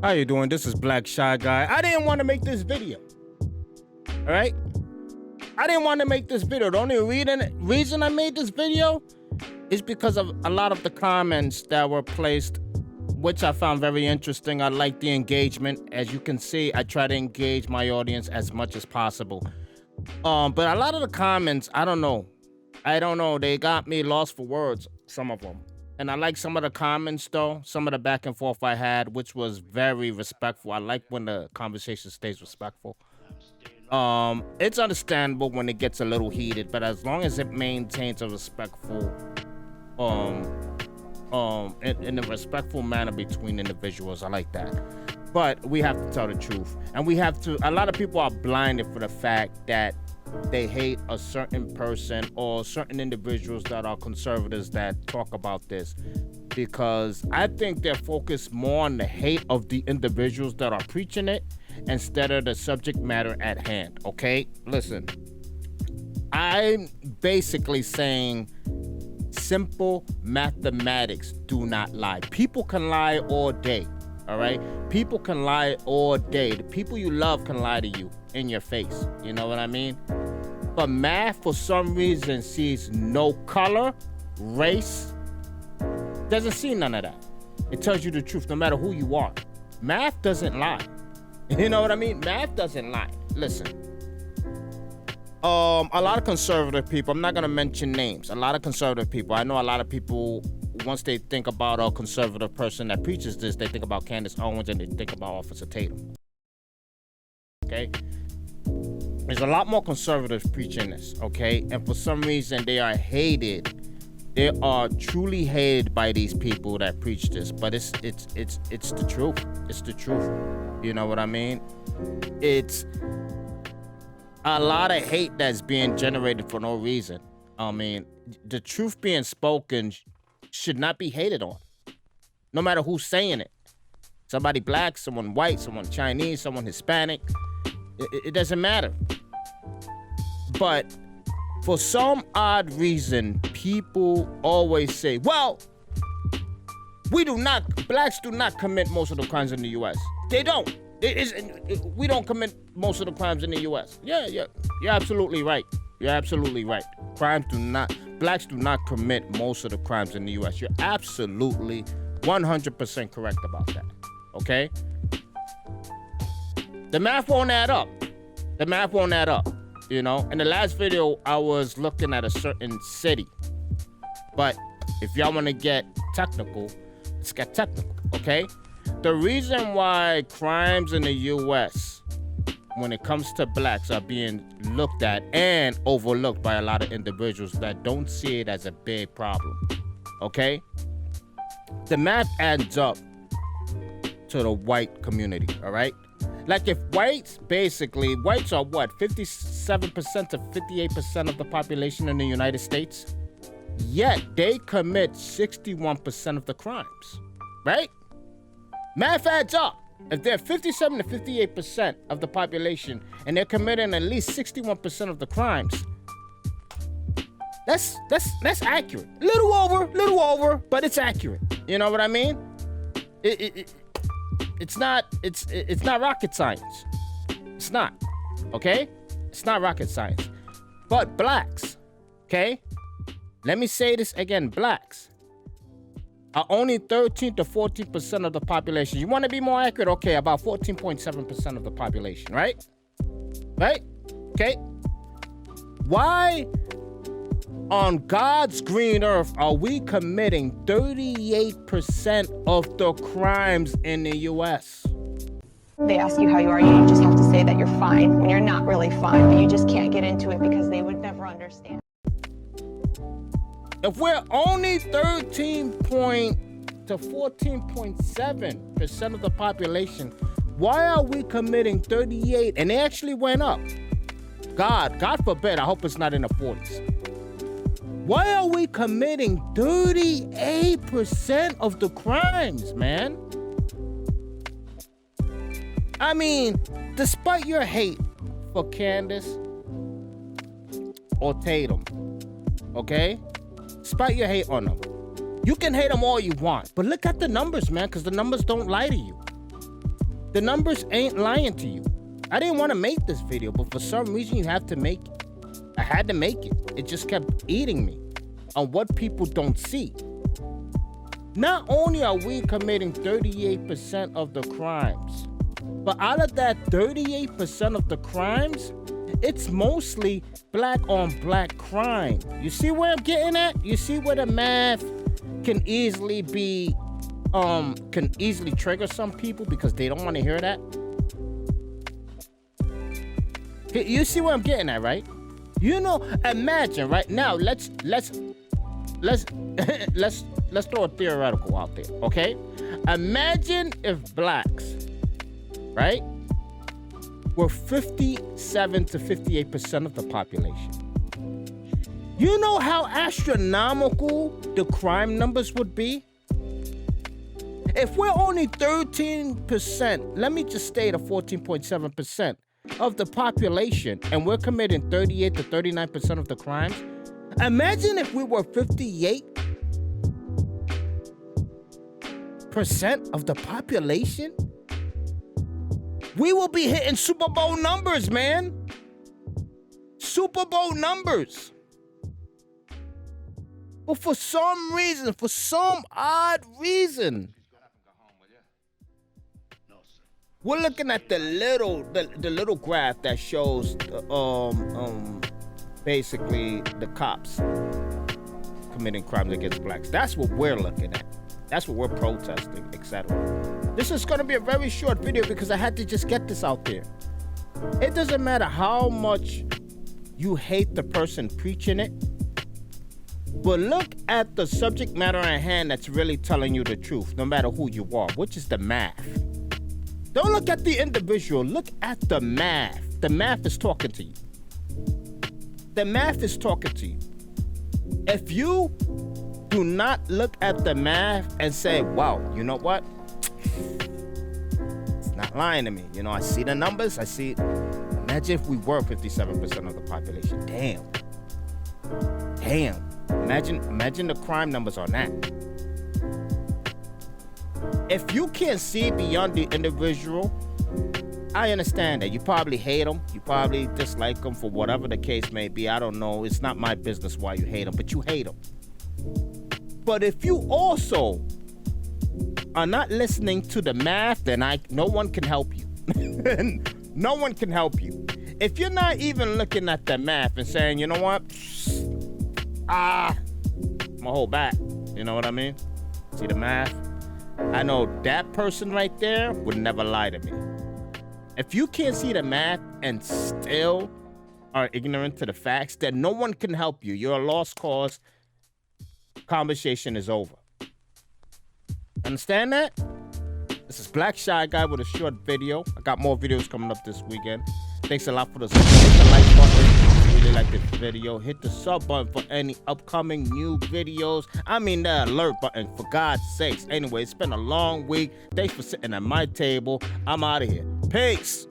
How you doing? This is Black Shy Guy. I didn't want to make this video. All right? I didn't want to make this video. The only reason I made this video is because of a lot of the comments that were placed, which I found very interesting. I like the engagement. As you can see, I try to engage my audience as much as possible. But a lot of the comments, I don't know. They got me lost for words, some of them. And I like some of the comments, though. Some of the back and forth I had, which was very respectful. I like when the conversation stays respectful. It's understandable when it gets a little heated, but as long as it maintains a respectful, in a respectful manner between individuals, I like that. But we have to tell the truth. And a lot of people are blinded for the fact that they hate a certain person or certain individuals that are conservatives that talk about this, because I think they're focused more on the hate of the individuals that are preaching it instead of the subject matter at hand. Okay, listen, I'm basically saying simple mathematics do not lie. People can lie all day. All right, people can lie all day. The people you love can lie to you in your face. You know what I mean? But math, for some reason, sees no color, race, doesn't see none of that. It tells you the truth, no matter who you are. Math doesn't lie. You know what I mean? Math doesn't lie. Listen, a lot of conservative people, I'm not gonna mention names, a lot of conservative people, I know a lot of people, once they think about a conservative person that preaches this, they think about Candace Owens and they think about Officer Tatum. Okay? There's a lot more conservatives preaching this, okay? And for some reason, they are hated. They are truly hated by these people that preach this. But it's the truth. It's the truth. You know what I mean? It's a lot of hate that's being generated for no reason. I mean, the truth being spoken should not be hated on, no matter who's saying it. Somebody black, someone white, someone Chinese, someone Hispanic. It doesn't matter. But for some odd reason, people always say, well, blacks do not commit most of the crimes in the U.S. They don't. We don't commit most of the crimes in the U.S. Yeah, you're absolutely right. You're absolutely right. Blacks do not commit most of the crimes in the U.S. You're absolutely 100% correct about that. Okay? The math won't add up. You know? In the last video, I was looking at a certain city. But if y'all want to get technical, let's get technical, okay? The reason why crimes in the U.S., when it comes to blacks, are being looked at and overlooked by a lot of individuals that don't see it as a big problem, okay? The math adds up to the white community, all right? Like if whites are what, 57% to 58% of the population in the United States? Yet they commit 61% of the crimes, right? Math adds up. If they're 57 to 58% of the population and they're committing at least 61% of the crimes, that's accurate. Little over, but it's accurate. You know what I mean? It's not rocket science. It's not, okay? It's not rocket science. But blacks, okay? Let me say this again, blacks are only 13 to 14% of the population. You want to be more accurate? Okay, about 14.7% of the population, right? Right? Okay. Why on God's green earth are we committing 38% of the crimes in the U.S.? They ask you how you are, you just have to say that you're fine when you're not really fine, but you just can't get into it because they would never understand. If we're only 13 to 14.7% of the population, why are we committing 38? And they actually went up. God forbid, I hope it's not in the 40s. Why are we committing 38% of the crimes, man? I mean, despite your hate for Candace or Tatum, okay? Despite your hate on them, you can hate them all you want, but look at the numbers, man, because the numbers don't lie to you. The numbers ain't lying to you. I didn't want to make this video, but for some reason you have to make it. I had to make it. It just kept eating me on what people don't see. Not only are we committing 38% of the crimes, but out of that 38% of the crimes, it's mostly black on black crime. You see where I'm getting at? You see where the math can easily be, can easily trigger some people because they don't want to hear that? You see where I'm getting at, right? You know, imagine right now, let's throw a theoretical out there, okay? Imagine if blacks, right, were 57 to 58% of the population. You know how astronomical the crime numbers would be? If we're only 13%, let me just state a 14.7% of the population, and we're committing 38 to 39% of the crimes. Imagine if we were 58% of the population. We will be hitting Super Bowl numbers, man. Super Bowl numbers. But for some reason, for some odd reason, we're looking at the little graph that shows basically the cops committing crimes against blacks. That's what we're looking at. That's what we're protesting, etc. This is going to be a very short video because I had to just get this out there. It doesn't matter how much you hate the person preaching it, but look at the subject matter at hand that's really telling you the truth, no matter who you are, which is the math. Don't look at the individual, look at the math. The math is talking to you. The math is talking to you. If you do not look at the math and say, wow, you know what? It's not lying to me. You know, I see the numbers, I see. Imagine if we were 57% of the population. Damn. Imagine the crime numbers on that. If you can't see beyond the individual, I understand that. You probably hate them. You probably dislike them for whatever the case may be. I don't know. It's not my business why you hate them, but you hate them. But if you also are not listening to the math, then no one can help you. No one can help you. If you're not even looking at the math and saying, you know what? I'm gonna hold back. You know what I mean? See the math? I know that person right there would never lie to me. If you can't see the math and still are ignorant to the facts, then no one can help you. You're a lost cause. Conversation is over. Understand that? This is Black Shy Guy with a short video. I got more videos coming up this weekend. Thanks a lot for the support. Hit the like button if you really like this video. Hit the sub button for any upcoming new videos. I mean the alert button, for God's sakes. Anyway, it's been a long week. Thanks for sitting at my table. I'm out of here. Peace.